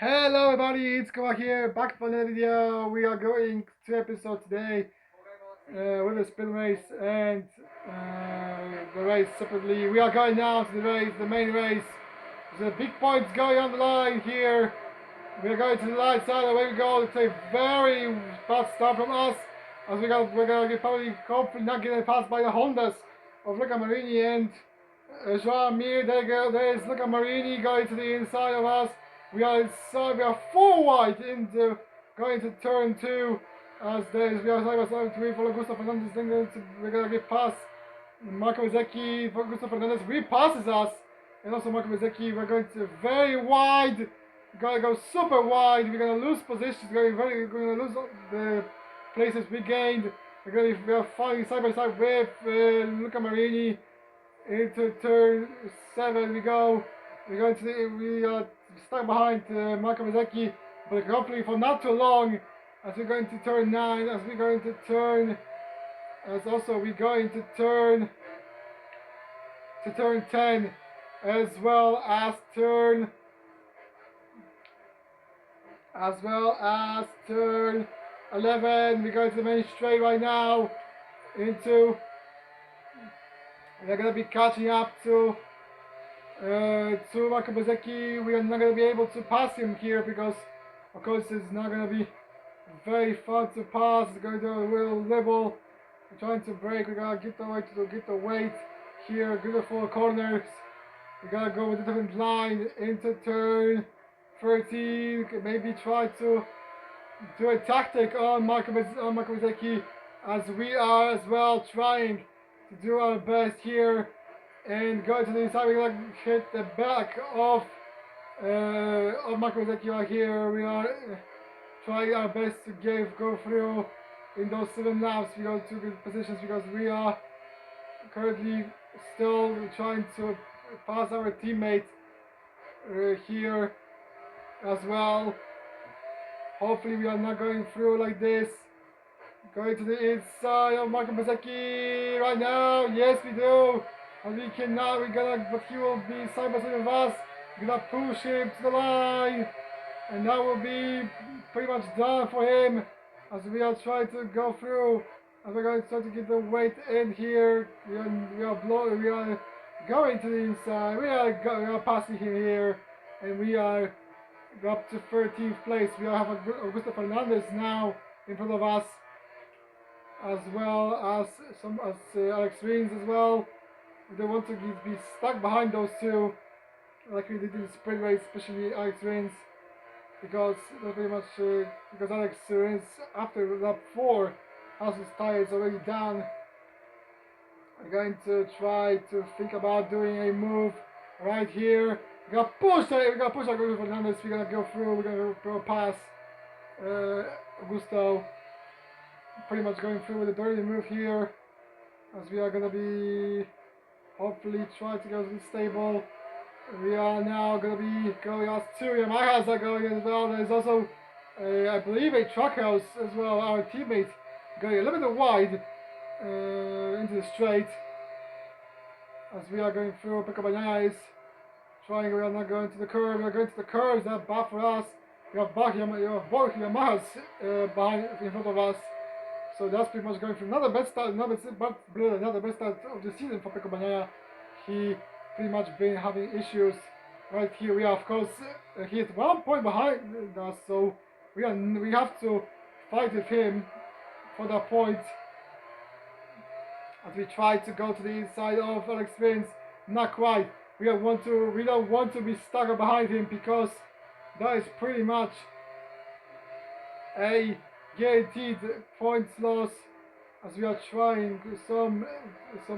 Hello everybody, it's Cota here, back for another video. We are going to episode today with the spin race and the race separately. We are going now to the race, the main race. There's a big points going on the line here. We are going to the right side, away we go. It's a very bad start from us, as we're gonna get probably hopefully not getting passed by the Hondas of Luca Marini and Joan Mir. There you go, there is Luca Marini going to the inside of us. We are inside, we are full wide into going to turn 2, as there is, we are side by side to follow Gustav Fernandez. Then we're gonna get past Marco Zecchi. Gustav Fernandez repasses us, and also Marco Zecchi. We're going to very wide. We're gonna go super wide. We're gonna lose positions. We're gonna lose the places we gained. We are fighting side by side with Luca Marini into turn 7. We go. We are stuck behind Marco Zecchi, but hopefully for not too long. As we're going to turn 9. As we're going to turn. As also we're going to turn 10, as well as turn 11. We're going to the main straight right now. We're gonna be catching up to Marco Bezzecchi. We are not gonna be able to pass him here because, of course, it's not gonna be very fun to pass. It's going to do a real level. We're trying to break. We gotta get the weight here. Beautiful corners. We gotta go with a different line into turn 13. Maybe try to do a tactic on Marco Bezzecchi, as we are as well trying to do our best here and go to the inside. We're gonna hit the back of Marco Bezzecchi right here. We are trying our best to go through in those 7 laps. We go to good positions because we are currently still trying to pass our teammate here as well. Hopefully we are not going through like this. Going to the inside of Marco Bezzecchi right now. Yes, we do. And we cannot. But he will be side by side with us. We're gonna push him to the line, and that will be pretty much done for him. As we are trying to go through, and we're going to try to get the weight in here. We are going to the inside. We are passing him here, and we are up to 13th place. We have Augusto Fernandez now in front of us, as well as Alex Rins as well. We don't want to be stuck behind those two, like we did in the sprint race, especially Alex Rins, because pretty much because Alex Rins after lap 4 has his tires already down. I'm going to try to think about doing a move right here. We're gonna push Augusto Fernandez. We're gonna go through. We're gonna go past Augusto. Pretty much going through with a dirty move here, as we are gonna be hopefully try to go to the stable. We are now gonna be going as 2 Yamahas are going as well. There's also I believe a truck house as well. Our teammate going a little bit wide into the straight, as we are going through. Pick up an eyes. We are not going to the curve. We are going to the curves. That bad for us. You have both Yamahas behind in front of us. So that's pretty much going for another best start. Another best start of the season for Pecco Bagnaia. He pretty much been having issues. Right here we are, of course, he is 1 point behind us. So we have to fight with him for that point. As we try to go to the inside of Alex Rins, not quite. We don't want to be stuck behind him, because that is pretty much a guaranteed points loss, as we are trying some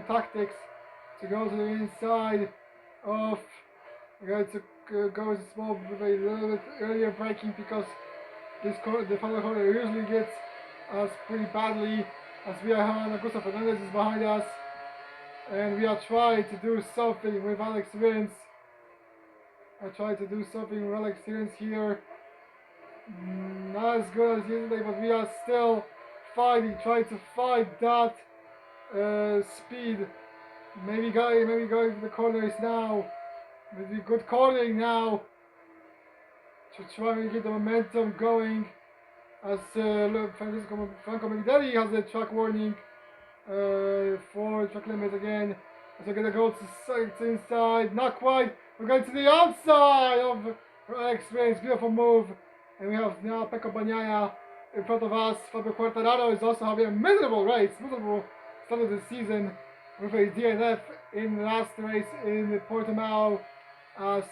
tactics to go to the inside of. We're going to go with a little bit earlier braking, because the final corner usually gets us pretty badly, as we are having Augusto Fernandez is behind us. And we are trying to do something with Alex Rins. I tried to do something with Alex Rins here. Not as good as yesterday, but we are still fighting, trying to fight that speed. Maybe going to the corners now. Maybe good cornering now. to try and get the momentum going. As Franco Migdelli has a track warning for track limits again. So we're gonna go to inside, not quite. We're going to the outside of Alex Rins, beautiful move. And we have now Pecco Bagnaia in front of us. Fabio Quartararo is also having a miserable start of the season with a DNF in the last race in Portimao. As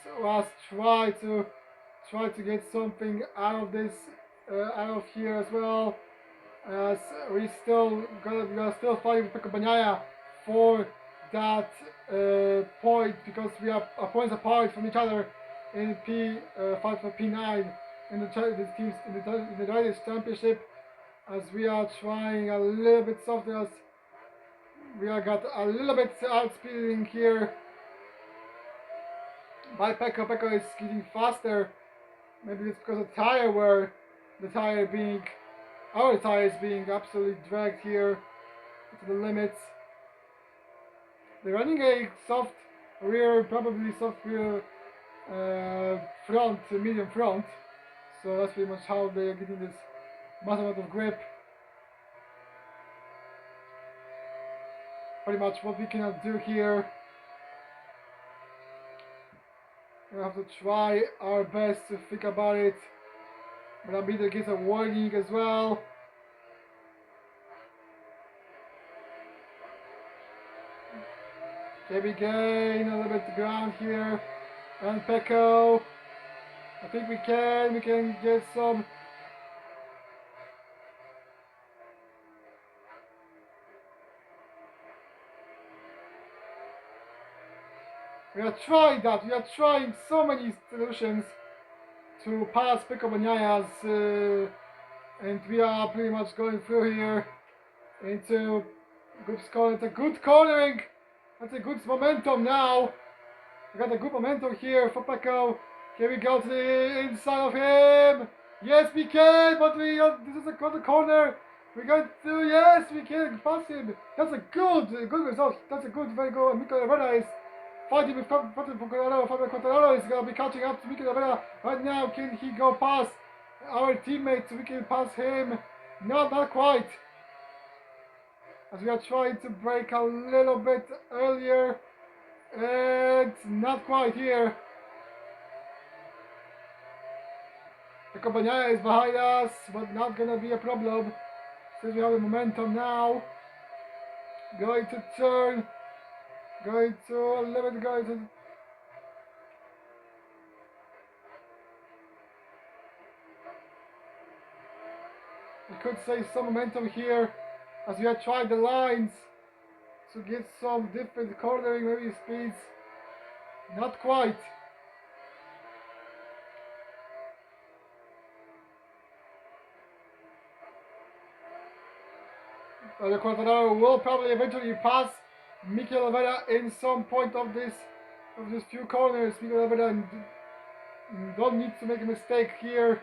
try to get something out of this, out of here as well. As we are still fighting with Pecco Bagnaia for that point, because we are points apart from each other in P5 for P9 in the teams in the Drivers' Championship. As we are trying a little bit softer, as we are got a little bit outspeeding here by Pecco. Pecco is getting faster. Maybe it's because of tire wear, our tire is being absolutely dragged here to the limits. They're running a soft rear, probably soft rear front, medium front. So that's pretty much how they are getting this massive amount of grip. Pretty much what we cannot do here. We have to try our best to think about it. But Abida gets a warning as well. Okay, we gain a little bit of ground here. And Pecco. I think we can get some. We are trying that. We are trying so many solutions to pass Pecco Bagnaia's, and we are pretty much going through here into good scoring. It's a good cornering. That's a good momentum now. We got a good momentum here for Pecco. Can we go to the inside of him? Yes, we can, but this is a corner. We're going to, yes, we can pass him. That's a good result. That's a very good. Mikel Rivera is fighting with Fabio Quartararo is going to be catching up to Mikel Rivera right now. Can he go past our teammates? We can pass him. Not quite. As we are trying to break a little bit earlier. And not quite here. Pecco Bagnaia is behind us, but not gonna be a problem since we have the momentum now. Going to turn, going to limit, going to. We could save some momentum here as we are trying the lines to get some different cornering, maybe speeds. Not quite. The Quartararo will probably eventually pass Mikel Rivera in some point of these few corners. Mikel Rivera don't need to make a mistake here,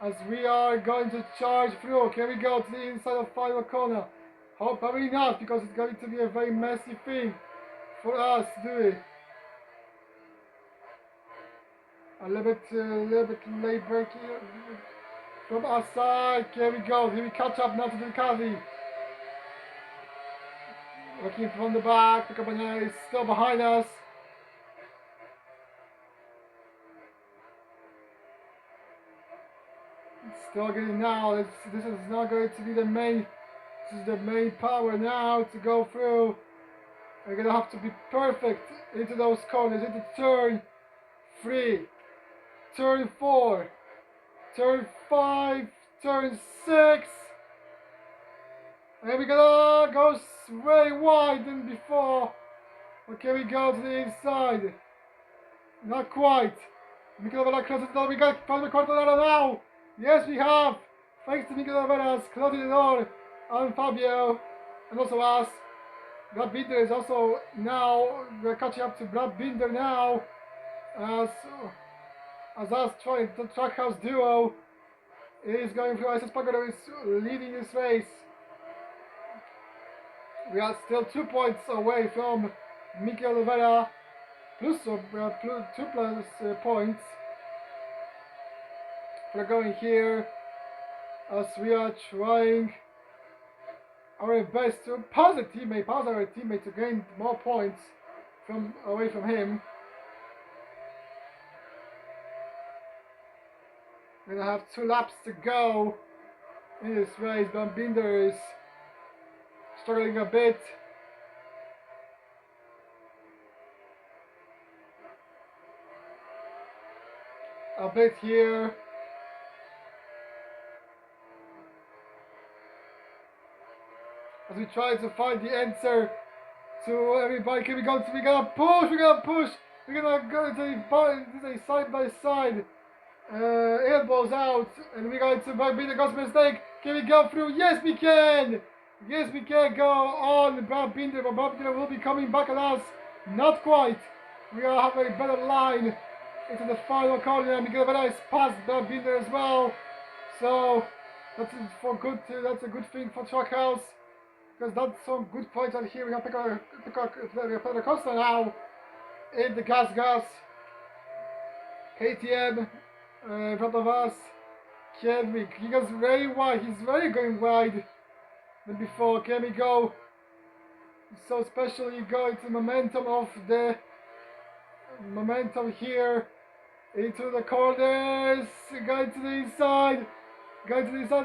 as we are going to charge through. Can we go to the inside of final corner? Probably not, because it's going to be a very messy thing for us to do it. A little bit late break here from our side. Here we go. Here we catch up now to Ducati. Looking from the back. Pecco Bagnaia is still behind us. Still getting now. This is not going to be the main. This is the main power now to go through. We're gonna have to be perfect into those corners. Into turn 3, turn 4, turn 5, turn 6. And we're gonna go way wide than before. Okay, we go to the inside. Not quite. Mikel Rivera closes the door. We got Fabio Quartararo now. Yes, we have. Thanks to Mikel Rivera's closing the door on Fabio and also us. Brad Binder is also now. We're catching up to Brad Binder now. As us trying the Trackhouse duo is going through. SS Pagano is leading this race. We are still 2 points away from Mikel Rivera, plus 2 points. we're going here as we are trying our best to pause our teammate to gain more points from away from him. We're gonna have 2 laps to go in this race. Van Binder is struggling a bit. Here. As we try to find the answer to everybody. Can we go? We gotta push. We're gonna go to a side by side. Elbows out, and we're going to be the Ghost mistake. Can we go through? Yes, we can. Yes, we can go on. Bob Binder will be coming back at us. Not quite. We will have a better line into the final corner, and we get a nice pass Bob Binder as well. So that's a good thing for Trackhouse, because that's some good points out here. We have Pedro Costa now in the gas. KTM in front of us. He goes very wide. He's very going wide than before. Can we go? So especially going to momentum here into the corners. Going to the inside.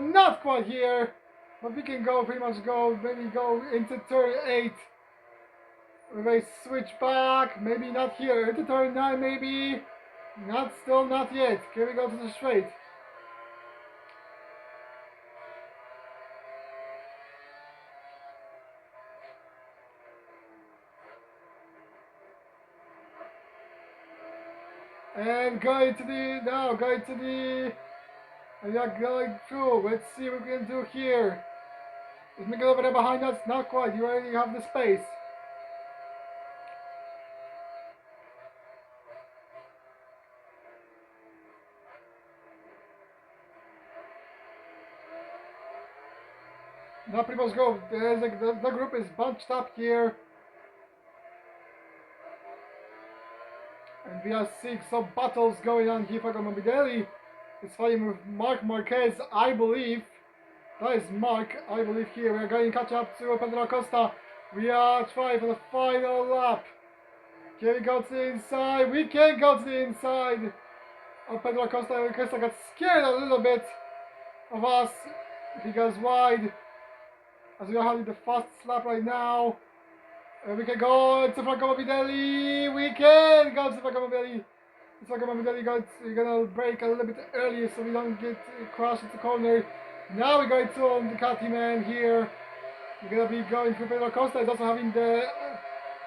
Not quite here, but we can go. Maybe go into turn 8. We may switch back. Maybe not here. Into turn 9. Maybe. Not yet. Can we go to the straight? And going through. Let's see what we can do here. Is Miguel over there behind us? Not quite. You already have the space. Now pretty much go. The group is bunched up here. And we are seeing some battles going on here for Morbidelli. It's fighting with Marc Marquez, I believe. That is Marc, I believe here. We are going to catch up to Pedro Costa. We are trying for the final lap. Can we go to the inside? We can go to the inside of Pedro Costa. Costa got scared a little bit of us. He goes wide. As we are having the fastest lap right now. We can go to Franco Morbidelli. We can go to Franco Morbidelli. Franco Morbidelli we're gonna brake a little bit earlier so we don't get crashed into the corner. Now we're going to on the Ducati man here. We're gonna be going through Pedro Costa.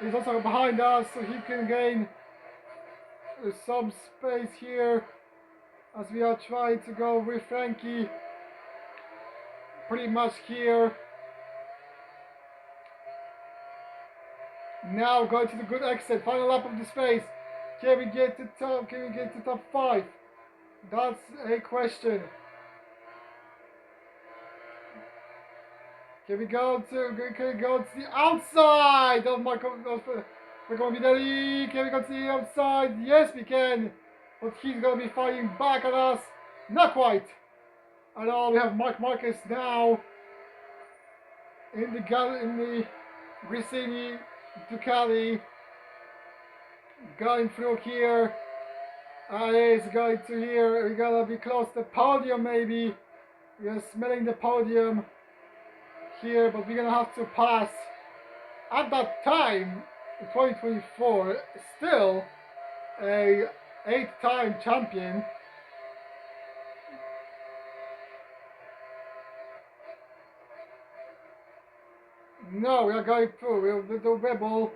He's also behind us, so he can gain some space here as we are trying to go with Frankie. Pretty much here. Now going to the good exit, final lap of this race. Can we get to top 5? That's a question. Can we go to the outside of Marco Morbidelli? Can we go to the outside? Yes, we can. But he's going to be fighting back at us. Not quite at all. We have Marc Marquez now in the Gresini Ducati, going through here. He's going to here. We're gonna be close to the podium maybe. We are smelling the podium here, but we're gonna have to pass. At that time, in 2024, still a 8-time champion. No, we are going through. The Rebel.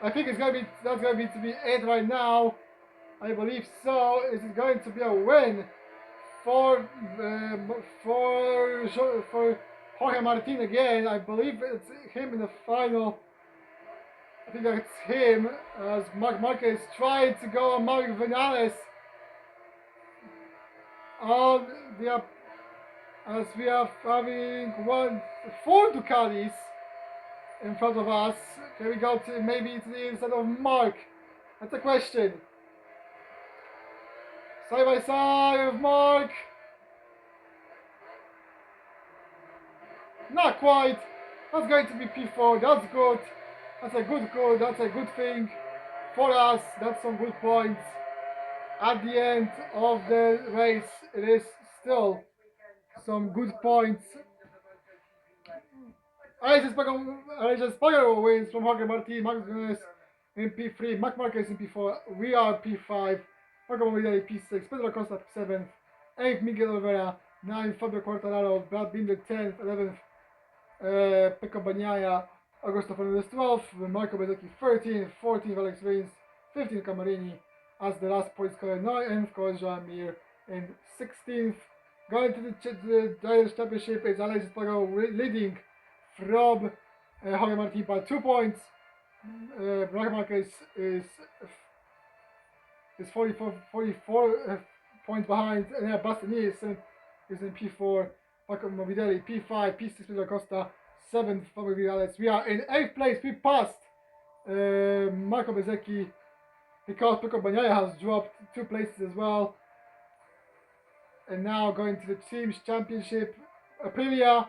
I think that's going to be it right now. I believe so. Is it going to be a win for Jorge Martin again? I believe it's him in the final. I think that's him as Marc Marquez trying to go on Mario Vinales on the. As we are having 4 Ducatis in front of us. Can we go to maybe to the inside of Marc? That's a question. Side by side with Mark. Not quite. That's going to be P4. That's good. That's a good goal. That's a good thing for us. That's some good points. At the end of the race, it is still some good points. Alex Spagaro wins from Jorge Martin, Magnus in P3, Marc Marquez in P4, we are P5, Marco Morbidelli P6, Pedro Acosta P7, 8th Miguel Oliveira, 9th Fabio Quartararo, Brad Binder 10th, 11th Pecco Bagnaia, Augusto Fernandez 12th, Marco Bezzecchi 13th, 14th Alex Rins, 15th Camarini, as the last point scorer 9th, of course Jean Mir in 16th. Going to the Drivers' Championship is Alex Espargaro leading from Jorge Martin by 2 points. Marc Marquez is 44 points behind, and Bastianini is in P4. Marco Morbidelli P5, P6 Pedro Acosta, 7th Fabio Viales. We are in 8th place. We passed Marco Bezzecchi because Pecco Bagnaia has dropped 2 places as well. And now going to the Teams Championship, Aprilia.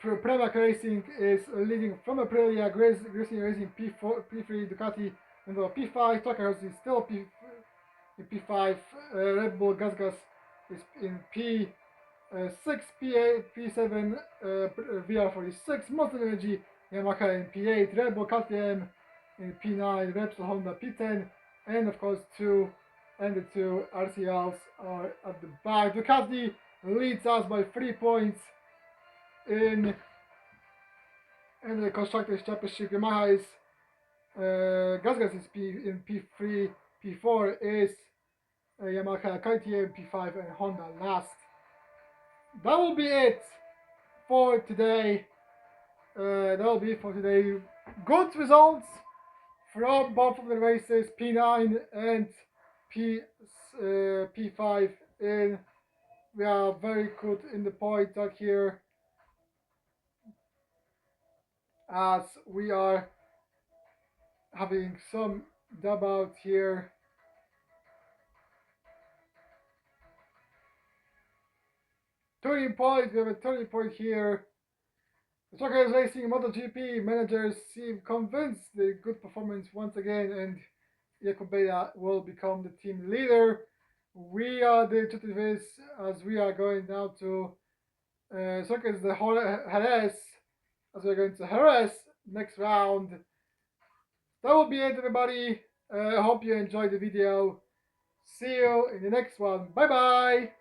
Pramac Racing is leading from Aprilia, Racing P4, P3, Ducati, and P5. Tucker is still in P5. Red Bull Gas is in P6, P7, VR46. Monster Energy Yamaha in P8. Red Bull KTM in P9. Repsol Honda P10, and of course the two RCLs are at the back. Ducati leads us by 3 points in the Constructors' Championship. Yamaha is Gas is in P3, P4 is Yamaha, KTM P5, and Honda last. That will be it for today. Good results from both of the races, P9 and P5 in. We are very good in the point out here, as we are having some dub out here. Turning point, we have a turning point here. The Truckers Racing MotoGP managers seem convinced the good performance once again, and Jacob Beda will become the team leader. We are the Chutivis, as we are going now to Circus de Jerez, as we're going to Jerez next round. That will be it, everybody. I hope you enjoyed the video. See you in the next one. Bye bye.